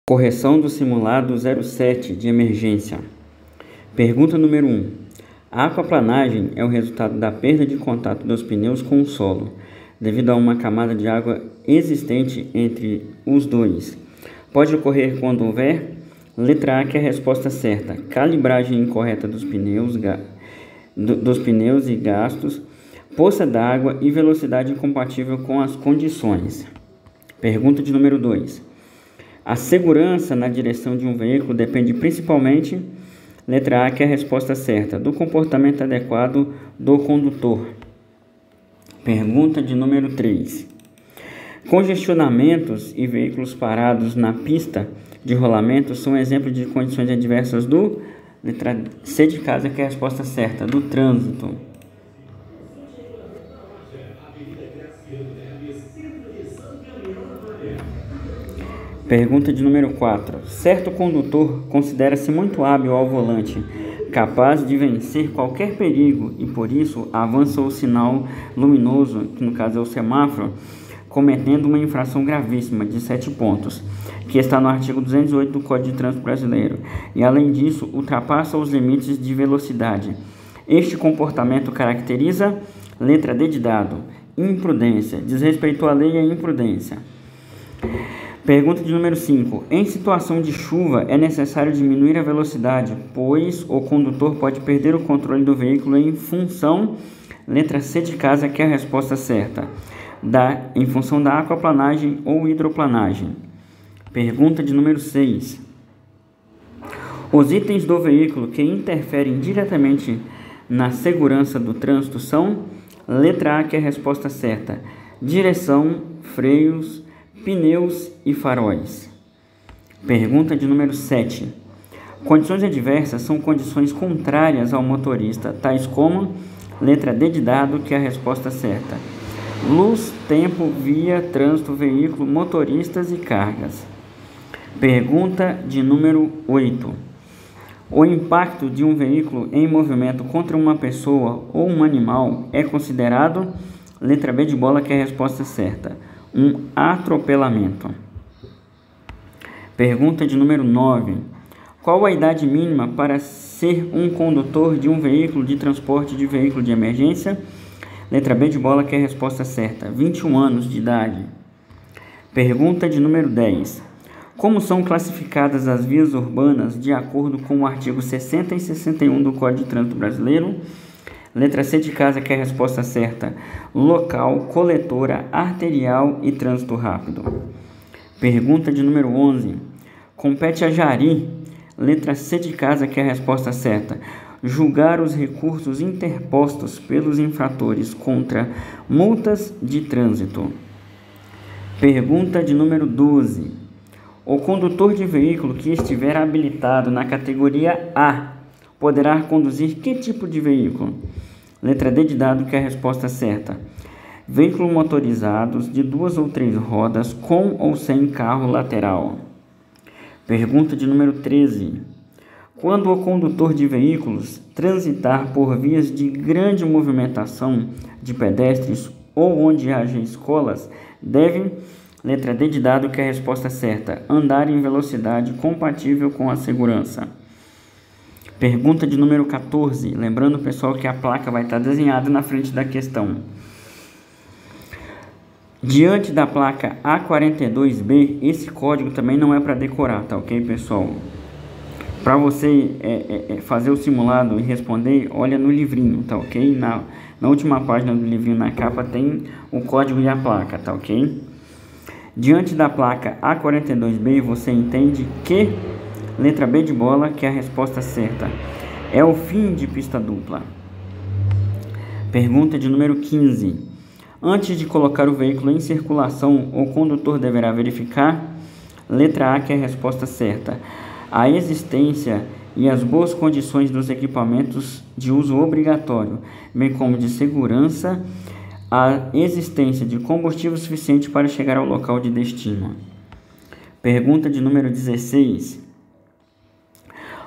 Correção do simulado 07 de emergência. Pergunta número 1. A aquaplanagem é o resultado da perda de contato dos pneus com o solo, devido a uma camada de água existente entre os dois. Pode ocorrer quando houver: letra A, que é a resposta certa, calibragem incorreta dos pneus e gastos, poça d'água e velocidade incompatível com as condições. Pergunta de número 2. A segurança na direção de um veículo depende principalmente, letra A, que é a resposta certa, do comportamento adequado do condutor. Pergunta de número 3. Congestionamentos e veículos parados na pista de rolamento são exemplos de condições adversas do, letra C de casa, que é a resposta certa, do trânsito. Pergunta de número 4. Certo condutor considera-se muito hábil ao volante, capaz de vencer qualquer perigo e, por isso, avança o sinal luminoso, que no caso é o semáforo, cometendo uma infração gravíssima de 7 pontos, que está no artigo 208 do Código de Trânsito Brasileiro, e, além disso, ultrapassa os limites de velocidade. Este comportamento caracteriza, letra D de dado, imprudência, desrespeitou a lei e a imprudência. Pergunta de número 5. Em situação de chuva, é necessário diminuir a velocidade, pois o condutor pode perder o controle do veículo em função, letra C de casa, que é a resposta certa, em função da aquaplanagem ou hidroplanagem. Pergunta de número 6. Os itens do veículo que interferem diretamente na segurança do trânsito são, letra A, que é a resposta certa, direção, freios, pneus e faróis. Pergunta de número 7. Condições adversas são condições contrárias ao motorista, tais como, letra D de dado, que é a resposta certa, luz, tempo, via, trânsito, veículo, motoristas e cargas. Pergunta de número 8. O impacto de um veículo em movimento contra uma pessoa ou um animal é considerado, letra B de bola, que é a resposta certa, um atropelamento. Pergunta de número 9. Qual a idade mínima para ser um condutor de um veículo de transporte de veículo de emergência? Letra B de bola, que é a resposta certa, 21 anos de idade. Pergunta de número 10. Como são classificadas as vias urbanas de acordo com o artigo 60 e 61 do Código de Trânsito Brasileiro? Letra C de casa, que é a resposta certa, local, coletora, arterial e trânsito rápido. Pergunta de número 11. Compete a Jari, letra C de casa, que é a resposta certa, julgar os recursos interpostos pelos infratores contra multas de trânsito. Pergunta de número 12. O condutor de veículo que estiver habilitado na categoria A poderá conduzir que tipo de veículo? Letra D de dado, que é a resposta certa, veículos motorizados de 2 ou 3 rodas com ou sem carro lateral. Pergunta de número 13. Quando o condutor de veículos transitar por vias de grande movimentação de pedestres ou onde haja escolas, deve, letra D de dado, que é a resposta certa, andar em velocidade compatível com a segurança. Pergunta de número 14. Lembrando, pessoal, que a placa vai estar desenhada na frente da questão. Diante da placa A42B, esse código também não é para decorar, tá ok, pessoal? Para você fazer o simulado e responder, olha no livrinho, tá ok? Na última página do livrinho, na capa, tem o código e a placa, tá ok? Diante da placa A42B, você entende que, letra B de bola, que é a resposta certa, é o fim de pista dupla. Pergunta de número 15. Antes de colocar o veículo em circulação, o condutor deverá verificar, letra A, que é a resposta certa, a existência e as boas condições dos equipamentos de uso obrigatório, bem como de segurança, a existência de combustível suficiente para chegar ao local de destino. Pergunta de número 16.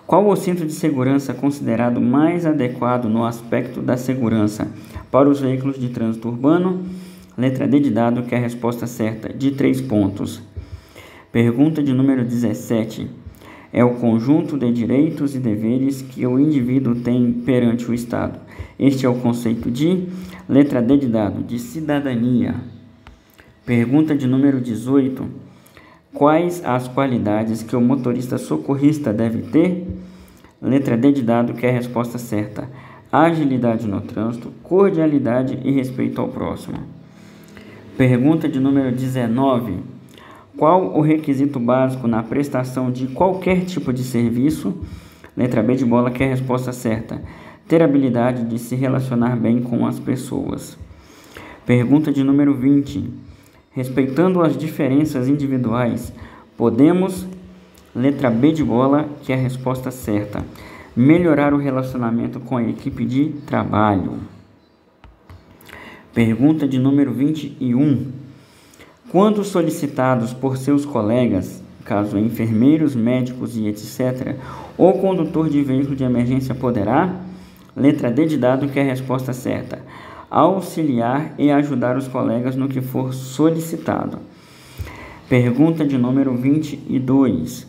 Qual o cinto de segurança considerado mais adequado no aspecto da segurança para os veículos de trânsito urbano? Letra D de dado, que é a resposta certa, de 3 pontos. Pergunta de número 17. É o conjunto de direitos e deveres que o indivíduo tem perante o Estado. Este é o conceito de, letra D de dado, de cidadania. Pergunta de número 18. Quais as qualidades que o motorista socorrista deve ter? Letra D de dado, que é a resposta certa. Agilidade no trânsito, cordialidade e respeito ao próximo. Pergunta de número 19. Qual o requisito básico na prestação de qualquer tipo de serviço? Letra B de bola, que é a resposta certa. Ter habilidade de se relacionar bem com as pessoas. Pergunta de número 20. Respeitando as diferenças individuais, podemos, letra B de bola, que é a resposta certa, melhorar o relacionamento com a equipe de trabalho. Pergunta de número 21. Quando solicitados por seus colegas, caso enfermeiros, médicos e etc., o condutor de veículo de emergência poderá, letra D de dado, que é a resposta certa, auxiliar e ajudar os colegas no que for solicitado. Pergunta de número 22.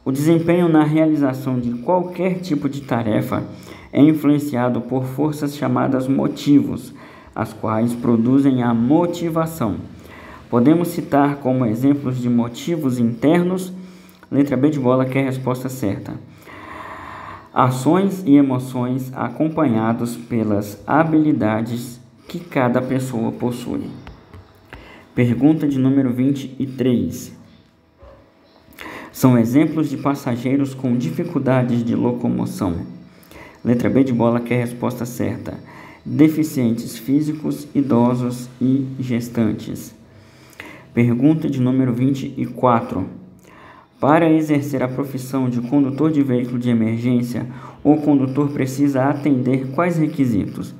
O desempenho na realização de qualquer tipo de tarefa é influenciado por forças chamadas motivos, as quais produzem a motivação. Podemos citar como exemplos de motivos internos, letra B de bola, que é a resposta certa. Ações e emoções acompanhados pelas habilidades que cada pessoa possui. Pergunta de número 23. São exemplos de passageiros com dificuldades de locomoção. Letra B de bola, que é a resposta certa. Deficientes físicos, idosos e gestantes. Pergunta de número 24. Para exercer a profissão de condutor de veículo de emergência, o condutor precisa atender quais requisitos?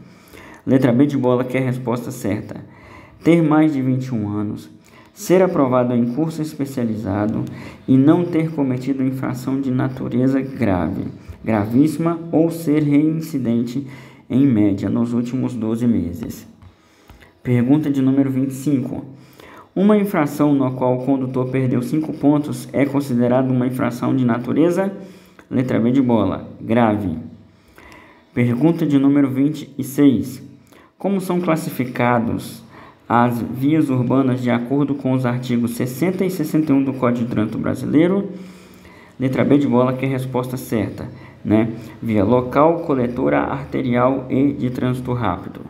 Letra B de bola, que é a resposta certa. Ter mais de 21 anos, ser aprovado em curso especializado e não ter cometido infração de natureza grave, gravíssima ou ser reincidente em média nos últimos 12 meses. Pergunta de número 25. Uma infração na qual o condutor perdeu 5 pontos é considerada uma infração de natureza, letra B de bola, grave. Pergunta de número 26. Como são classificados as vias urbanas de acordo com os artigos 60 e 61 do Código de Trânsito Brasileiro? Letra B de bola, que é a resposta certa, né? Via local, coletora, arterial e de trânsito rápido.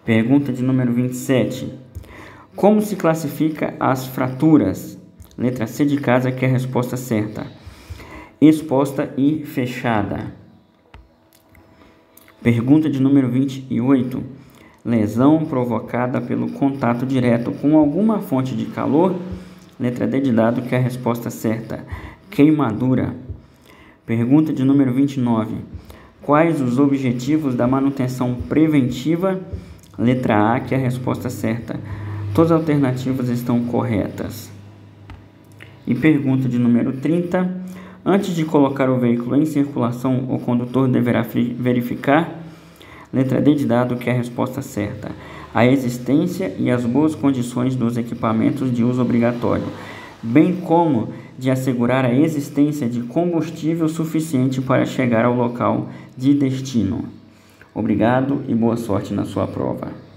Pergunta de número 27. Como se classifica as fraturas? Letra C de casa, que é a resposta certa. Exposta e fechada. Pergunta de número 28. Lesão provocada pelo contato direto com alguma fonte de calor? Letra D de dado, que é a resposta certa. Queimadura. Pergunta de número 29. Quais os objetivos da manutenção preventiva? Letra A, que é a resposta certa. Todas as alternativas estão corretas. E pergunta de número 30. Antes de colocar o veículo em circulação, o condutor deverá verificar, letra D de dado, que é a resposta certa, a existência e as boas condições dos equipamentos de uso obrigatório, bem como de assegurar a existência de combustível suficiente para chegar ao local de destino. Obrigado e boa sorte na sua prova.